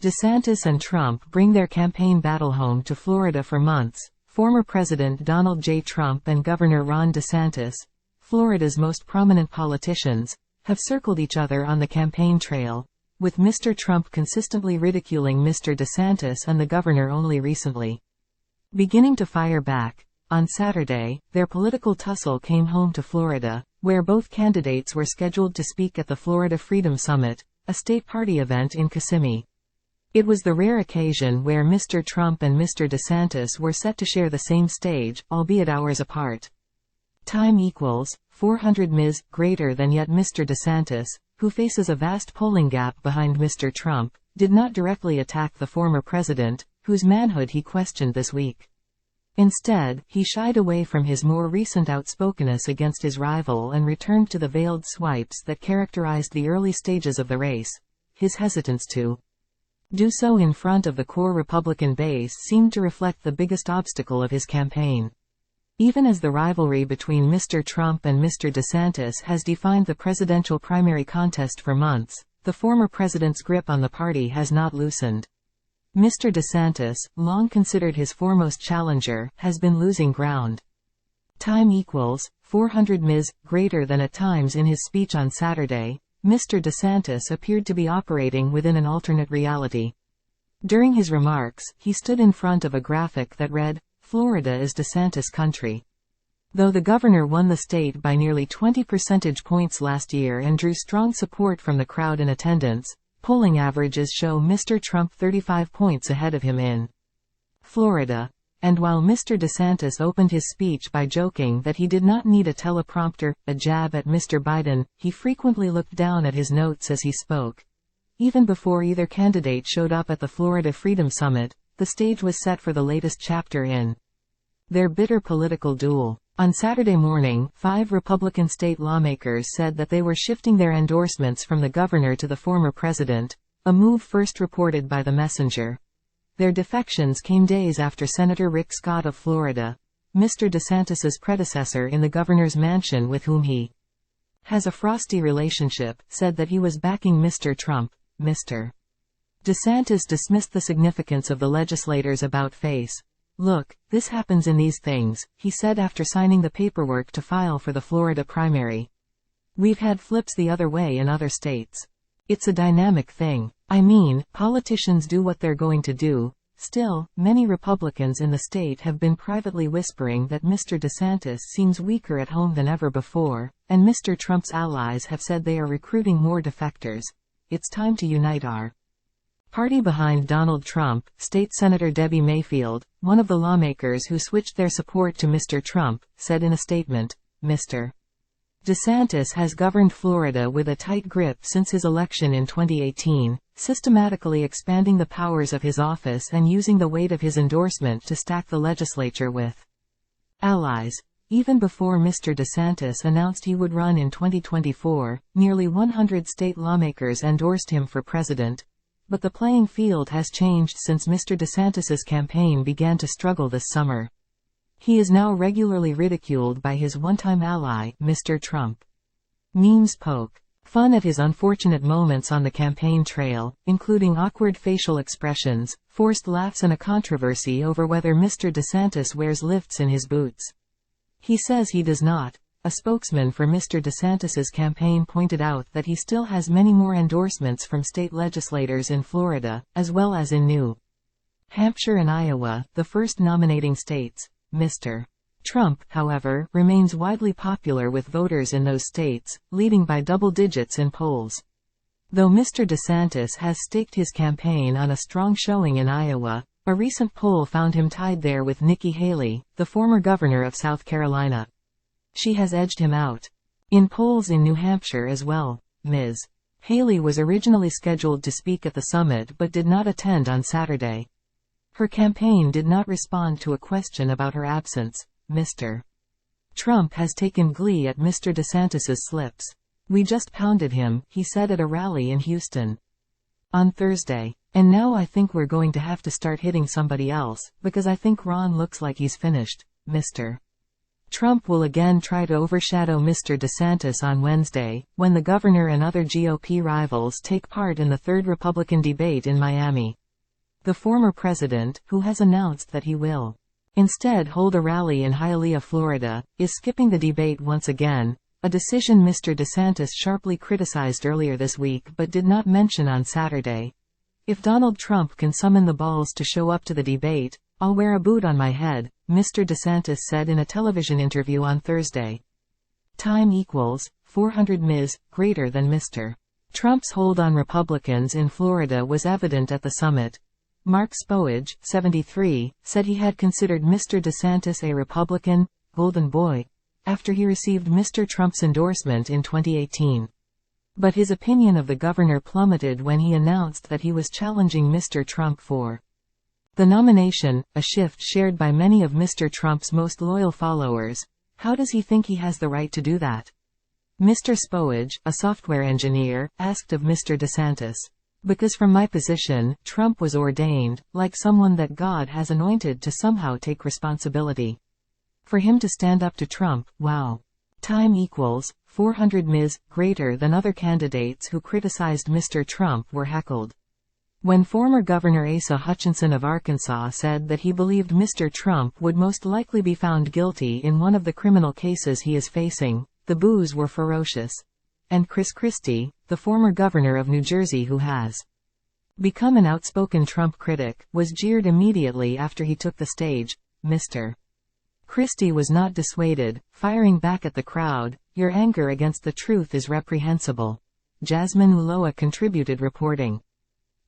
DeSantis and Trump bring their campaign battle home to Florida for months. Former President Donald J. Trump and Governor Ron DeSantis, Florida's most prominent politicians, have circled each other on the campaign trail, with Mr. Trump consistently ridiculing Mr. DeSantis and the governor only recently beginning to fire back. On Saturday, their political tussle came home to Florida, where both candidates were scheduled to speak at the Florida Freedom Summit, a state party event in Kissimmee. It was the rare occasion where Mr. Trump and Mr. DeSantis were set to share the same stage, albeit hours apart. Time equals 400 Ms. greater than, yet Mr. DeSantis, who faces a vast polling gap behind Mr. Trump, did not directly attack the former president, whose manhood he questioned this week. Instead, he shied away from his more recent outspokenness against his rival and returned to the veiled swipes that characterized the early stages of the race. His hesitance to do so in front of the core Republican base seemed to reflect the biggest obstacle of his campaign. Even as the rivalry between Mr. Trump and Mr. DeSantis has defined the presidential primary contest for months, the former president's grip on the party has not loosened. Mr. DeSantis, long considered his foremost challenger, has been losing ground. Time equals 400 Ms. greater than. At times in his speech on Saturday, Mr. DeSantis appeared to be operating within an alternate reality. During his remarks, he stood in front of a graphic that read, "Florida is DeSantis country." Though the governor won the state by nearly 20 percentage points last year and drew strong support from the crowd in attendance, polling averages show Mr. Trump 35 points ahead of him in Florida. And while Mr. DeSantis opened his speech by joking that he did not need a teleprompter, a jab at Mr. Biden, he frequently looked down at his notes as he spoke. Even before either candidate showed up at the Florida Freedom Summit, the stage was set for the latest chapter in their bitter political duel. On Saturday morning, 5 Republican state lawmakers said that they were shifting their endorsements from the governor to the former president, a move first reported by The Messenger. Their defections came days after Senator Rick Scott of Florida, Mr. DeSantis's predecessor in the governor's mansion with whom he has a frosty relationship, said that he was backing Mr. Trump. Mr. DeSantis dismissed the significance of the legislators' about-face. "Look, this happens in these things," he said after signing the paperwork to file for the Florida primary. "We've had flips the other way in other states. It's a dynamic thing. I mean, politicians do what they're going to do." Still, many Republicans in the state have been privately whispering that Mr. DeSantis seems weaker at home than ever before, and Mr. Trump's allies have said they are recruiting more defectors. "It's time to unite our party behind Donald Trump," State Senator Debbie Mayfield, one of the lawmakers who switched their support to Mr. Trump, said in a statement. Mr. DeSantis has governed Florida with a tight grip since his election in 2018, systematically expanding the powers of his office and using the weight of his endorsement to stack the legislature with allies. Even before Mr. DeSantis announced he would run in 2024, nearly 100 state lawmakers endorsed him for president. But the playing field has changed since Mr. DeSantis's campaign began to struggle this summer. He is now regularly ridiculed by his one-time ally, Mr. Trump. Memes poke fun at his unfortunate moments on the campaign trail, including awkward facial expressions, forced laughs and a controversy over whether Mr. DeSantis wears lifts in his boots. He says he does not. A spokesman for Mr. DeSantis's campaign pointed out that he still has many more endorsements from state legislators in Florida, as well as in New Hampshire and Iowa, the first nominating states. Mr. Trump, however, remains widely popular with voters in those states, leading by double digits in polls. Though Mr. DeSantis has staked his campaign on a strong showing in Iowa, a recent poll found him tied there with Nikki Haley, the former governor of South Carolina. She has edged him out in polls in New Hampshire as well. Ms. Haley was originally scheduled to speak at the summit but did not attend on Saturday. Her campaign did not respond to a question about her absence. Mr. Trump has taken glee at Mr. DeSantis's slips. "We just pounded him," he said at a rally in Houston on Thursday. "And now I think we're going to have to start hitting somebody else, because I think Ron looks like he's finished." Mr. Trump will again try to overshadow Mr. DeSantis on Wednesday, when the governor and other GOP rivals take part in the third Republican debate in Miami. The former president, who has announced that he will instead hold a rally in Hialeah, Florida, is skipping the debate once again, a decision Mr. DeSantis sharply criticized earlier this week but did not mention on Saturday. If Donald Trump can summon the balls to show up to the debate, I'll wear a boot on my head, Mr. DeSantis said in a television interview on Thursday. Time equals 400 Ms. greater than Mr. Trump's hold on Republicans in Florida was evident at the summit. Mark Spowage, 73, said he had considered Mr. DeSantis a Republican golden boy after he received Mr. Trump's endorsement in 2018. But his opinion of the governor plummeted when he announced that he was challenging Mr. Trump for the nomination, a shift shared by many of Mr. Trump's most loyal followers. How does he think he has the right to do that? Mr. Spowage, a software engineer, asked of Mr. DeSantis. Because from my position, Trump was ordained, like someone that God has anointed to somehow take responsibility. For him to stand up to Trump, wow. Time equals 400 Ms. greater than other candidates who criticized Mr. Trump were heckled. When former Governor Asa Hutchinson of Arkansas said that he believed Mr. Trump would most likely be found guilty in one of the criminal cases he is facing, the boos were ferocious. And Chris Christie, the former governor of New Jersey who has become an outspoken Trump critic, was jeered immediately after he took the stage. Mr. Christie was not dissuaded, firing back at the crowd, "Your anger against the truth is reprehensible." Jasmine Ulloa contributed reporting.